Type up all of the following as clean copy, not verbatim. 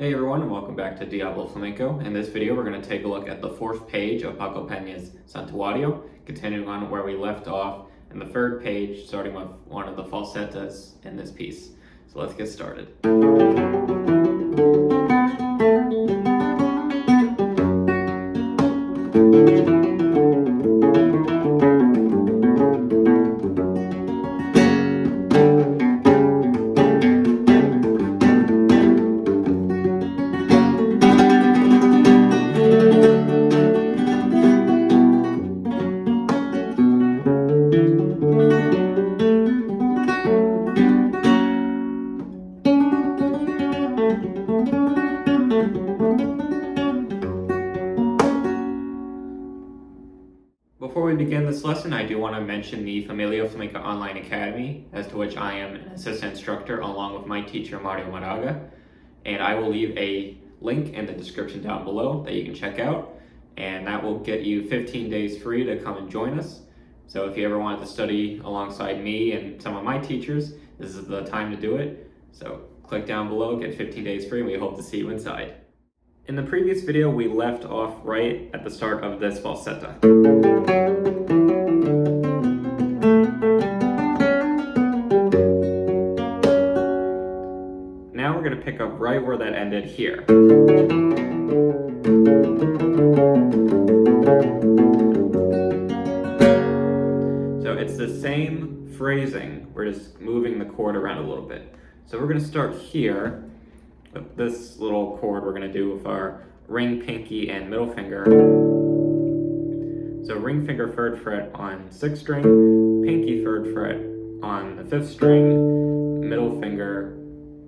Hey everyone, and welcome back to Diablo Flamenco. In this video, we're going to take a look at the fourth page of Paco Peña's Santuario, continuing on where we left off in the third page, starting with one of the falsettas in this piece. So let's get started. Before we begin this lesson, I do want to mention the Familia Flamenca Online Academy, as to which I am an assistant instructor along with my teacher Mario Maraga, and I will leave a link in the description down below that you can check out, and that will get you 15 days free to come and join us. So if you ever wanted to study alongside me and some of my teachers, this is the time to do it. So click down below, get 15 days free, and we hope to see you inside. In the previous video, we left off right at the start of this falsetta. Now we're going to pick up right where that ended here. So it's the same phrasing, we're just moving the chord around a little bit. So we're going to start here with this little chord we're going to do with our ring, pinky, and middle finger. So ring finger 3rd fret on 6th string, pinky 3rd fret on the 5th string, middle finger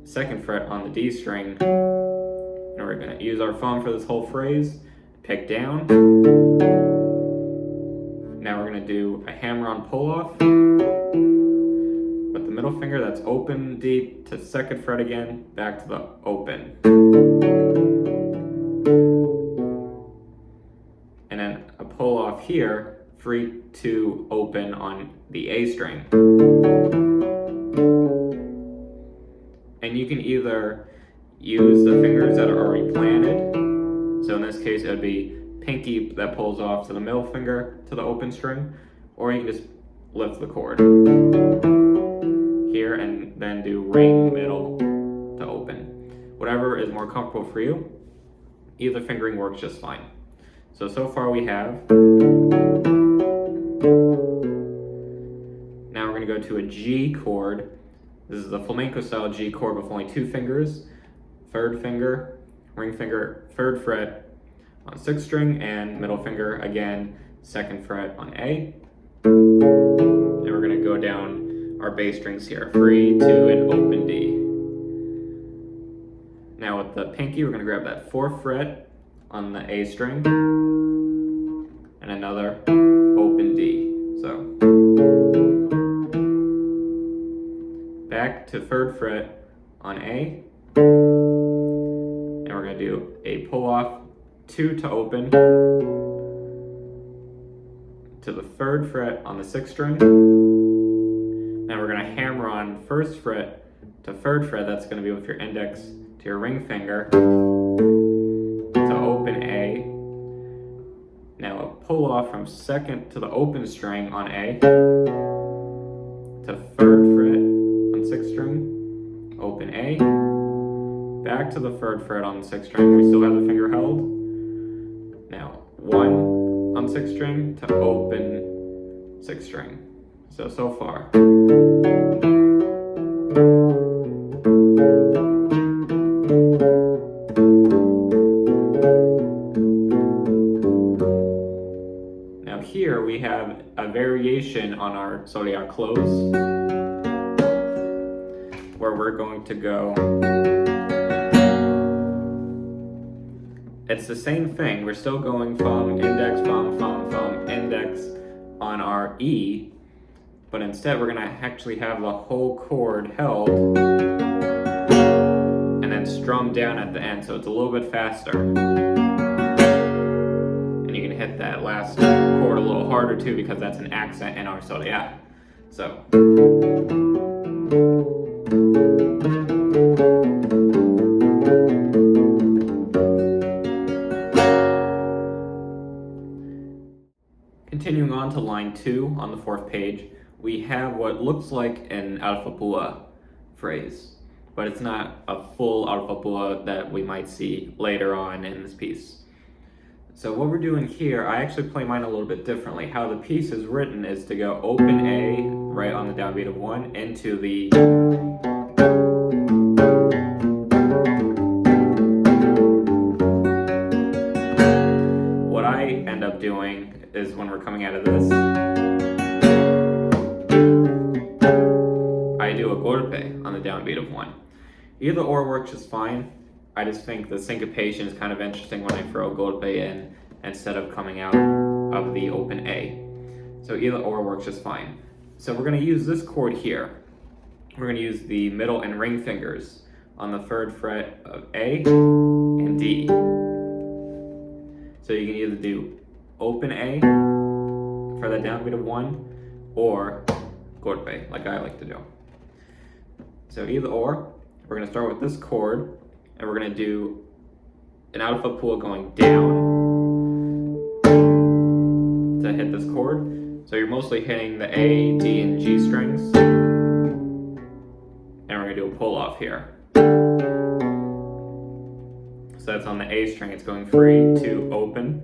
2nd fret on the D string. And we're going to use our thumb for this whole phrase, pick down. Now we're going to do a hammer-on pull-off. With the middle finger, that's open D to 2nd fret again, back to the open. And then a pull off here, 3 to open on the A string. And you can either use the fingers that are already planted. So in this case, it would be pinky that pulls off to the middle finger to the open string, or you can just lift the chord here and then do ring, middle to open. Whatever is more comfortable for you, either fingering works just fine. So far we have. Now we're going to go to a G chord. This is the flamenco style G chord with only 2 fingers. 3rd finger, ring finger, 3rd fret on 6th string, and middle finger again, 2nd fret on A. And we're going to go down our bass strings here, 3, 2, and open D. Now with the pinky, we're going to grab that 4th fret on the A string, and another open D. So, back to 3rd fret on A, and we're going to do a pull off, 2 to open, to the 3rd fret on the 6th string. Now we're going to hammer on 1st fret to 3rd fret, that's going to be with your index to your ring finger, to open A. Now a pull off from 2nd to the open string on A, to 3rd fret on 6th string, open A, back to the 3rd fret on the 6th string, we still have the finger held. Now 1 on 6th string to open 6th string. So far. Now here we have a variation on our Soleá close, where we're going to go. It's the same thing, we're still going thumb, index, thumb, index on our E, but instead we're going to actually have the whole chord held and then strum down at the end, so it's a little bit faster. And you can hit that last chord a little harder too, because that's an accent in our Soleá. So. on to line 2 on the 4th page, we have what looks like an alpha bua phrase, but it's not a full alpha bua that we might see later on in this piece. So what we're doing here, I actually play mine a little bit differently. How the piece is written is to go open A right on the downbeat of 1 into the what I end up doing is when we're coming out of this, I do a golpe on the downbeat of 1. Either or works just fine. I just think the syncopation is kind of interesting when I throw golpe in instead of coming out of the open A. So either or works just fine. So we're going to use this chord here. We're going to use the middle and ring fingers on the 3rd fret of A and D. So you can either do open A for that downbeat of 1 or golpe like I like to do. So either or, we're going to start with this chord. And we're going to do an alpha bua going down to hit this chord. So you're mostly hitting the A, D, and G strings. And we're going to do a pull off here. So that's on the A string, it's going free to open.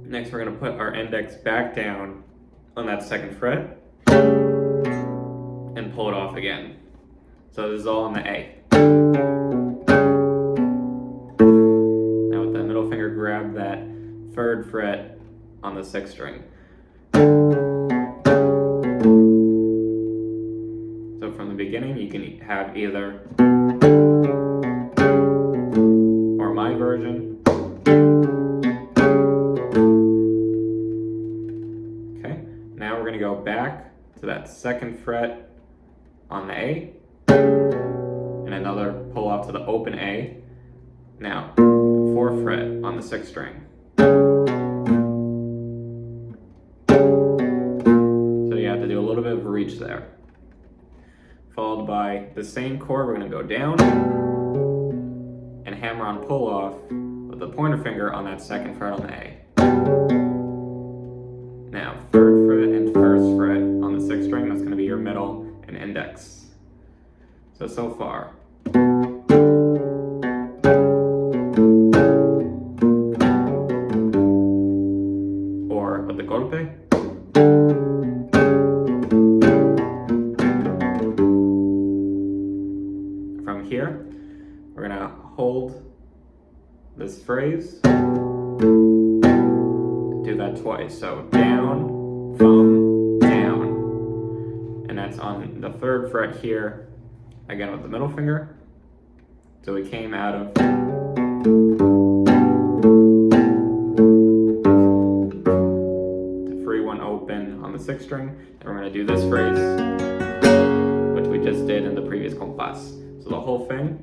Next we're going to put our index back down on that 2nd fret and pull it off again. So this is all on the A. Now with the middle finger, grab that 3rd fret on the 6th string. So from the beginning, you can have either or my version. Okay, now we're going to go back to that 2nd fret on the A. And another pull off to the open A. Now, 4th fret on the 6th string. So you have to do a little bit of a reach there. Followed by the same chord, we're going to go down and hammer on pull off with the pointer finger on that 2nd fret on the A. Now, 3rd fret and 1st fret on the 6th string, that's going to be your middle and index. So far. Or with the golpe. From here, we're going to hold this phrase, do that twice. So down, thumb, down. And that's on the 3rd fret here. Again with the middle finger. So we came out of the 3-1 open on the 6th string, and we're going to do this phrase, which we just did in the previous compas. So the whole thing.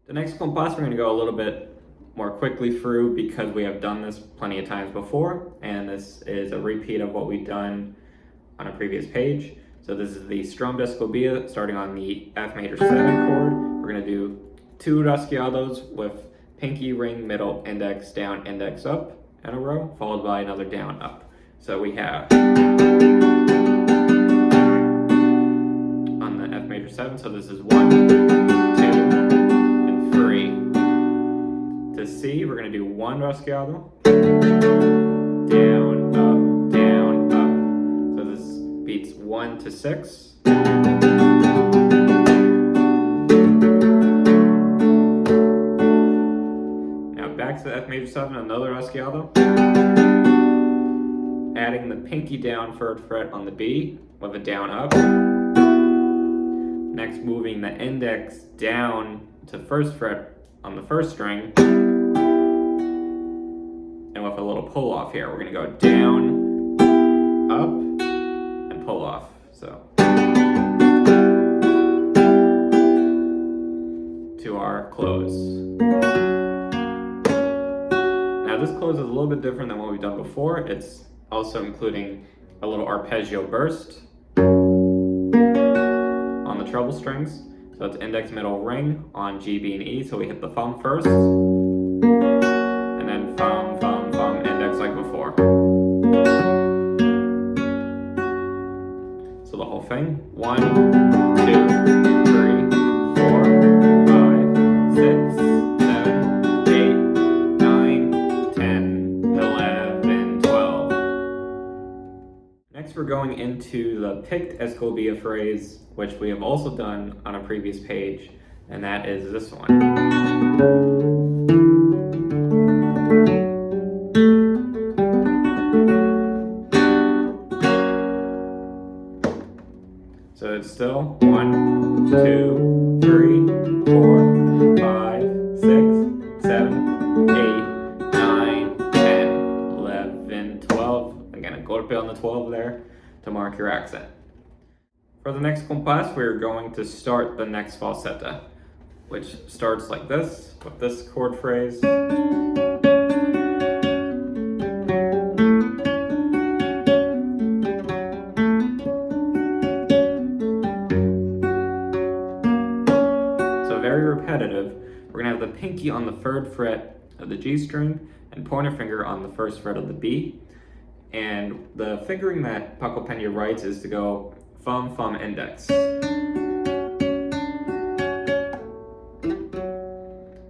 The next compas we're going to go a little bit more quickly through because we have done this plenty of times before, and this is a repeat of what we've done on a previous page. So this is the strummed Escobia starting on the F major 7 chord. We're going to do 2 rasgueados with pinky, ring, middle, index, down, index, up in a row, followed by another down, up. So we have on the F major 7, so this is 1, 2, and 3. To C, we're going to do 1 rasgueado, down, up, down, up. So this beats 1 to 6. Now back to the F major 7, another rasgueado. Adding the pinky down 3rd fret on the B with a down, up. Next, moving the index down to 1st fret on the 1st string. And with a little pull off here, we're going to go down, up, and pull off. So to our close. Now this close is a little bit different than what we've done before. It's also including a little arpeggio burst On the treble strings, so it's index, middle, ring on G, B, and E. So we hit the thumb first, and then thumb, thumb, thumb, index like before. So the whole thing. 1, 2, 3, 4, 5, 6, 7, 8, 9, 10, 11, 12. Next we're going into the picked Escobia phrase, which we have also done on a previous page, and that is this one. So it's still 1, 2, 3, 4, 5, 6, 7, 8, 9, 10, 11, 12. Again, a golpe on the 12 there to mark your accent. For the next compas, we're going to start the next falsetta, which starts like this, with this chord phrase. So very repetitive. We're gonna have the pinky on the 3rd fret of the G string and pointer finger on the 1st fret of the B. And the fingering that Paco Pena writes is to go thumb, thumb, index.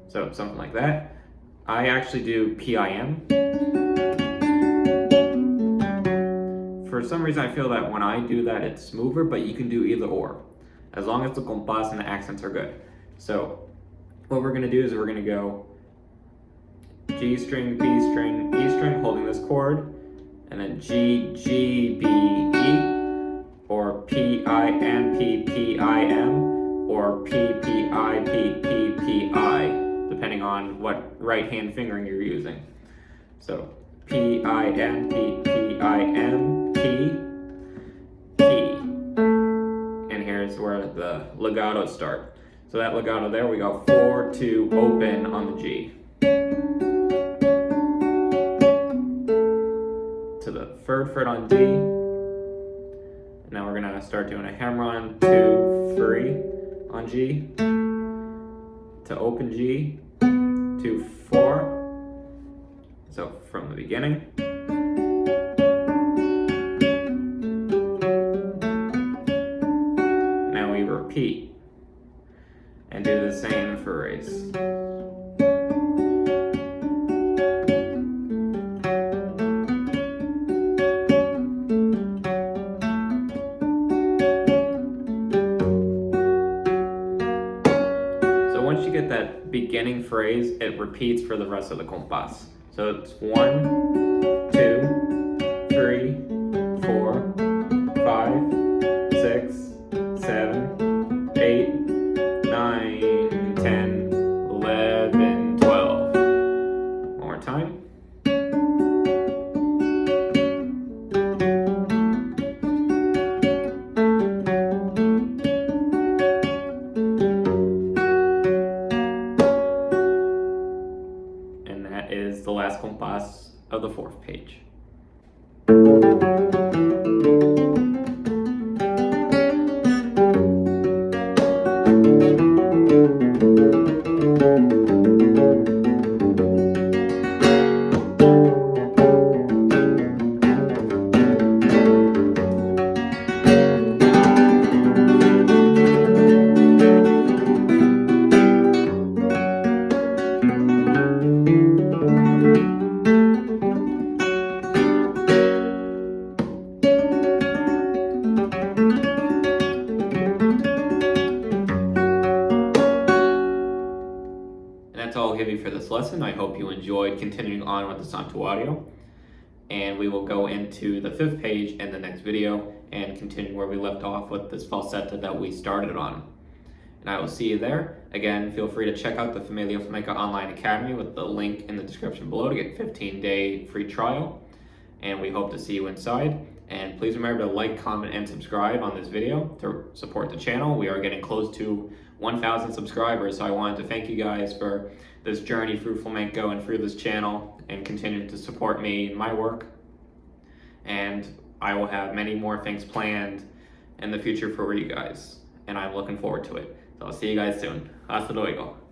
So something like that. I actually do PIM. For some reason I feel that when I do that it's smoother, but you can do either or, as long as the compas and the accents are good. So what we're gonna do is we're gonna go G string, B string, E string, holding this chord, and then G, G, B, E, or P, I, M, P, P, I, M, or P, P, I, P, P, P, I, depending on what right hand fingering you're using. So P, I, M, P, P, I, M, P, P. And here's where the legato start. So that legato there, we go 4, 2, open on the G. To the 3rd fret on D. And now we're gonna start doing a hammer-on 2, 3 on G. To open G, 2, 4. So from the beginning. Now we repeat and do the same phrase. So once you get that beginning phrase, it repeats for the rest of the compas. So it's 1, 2, 3, 4, 5, 6, 7, 8, 9, 10, 11, 12. One more time. And that is the last compas of the 4th page. That's all I'll give you for this lesson. I hope you enjoyed continuing on with the Santuario. And we will go into the 5th page in the next video and continue where we left off with this falsetta that we started on. And I will see you there. Again, feel free to check out the Familia Flamenca Online Academy with the link in the description below to get 15-day free trial. And we hope to see you inside. And please remember to like, comment, and subscribe on this video to support the channel. We are getting close to 1,000 subscribers, so I wanted to thank you guys for this journey through flamenco and through this channel and continue to support me in my work. And I will have many more things planned in the future for you guys, and I'm looking forward to it. So I'll see you guys soon. Hasta luego.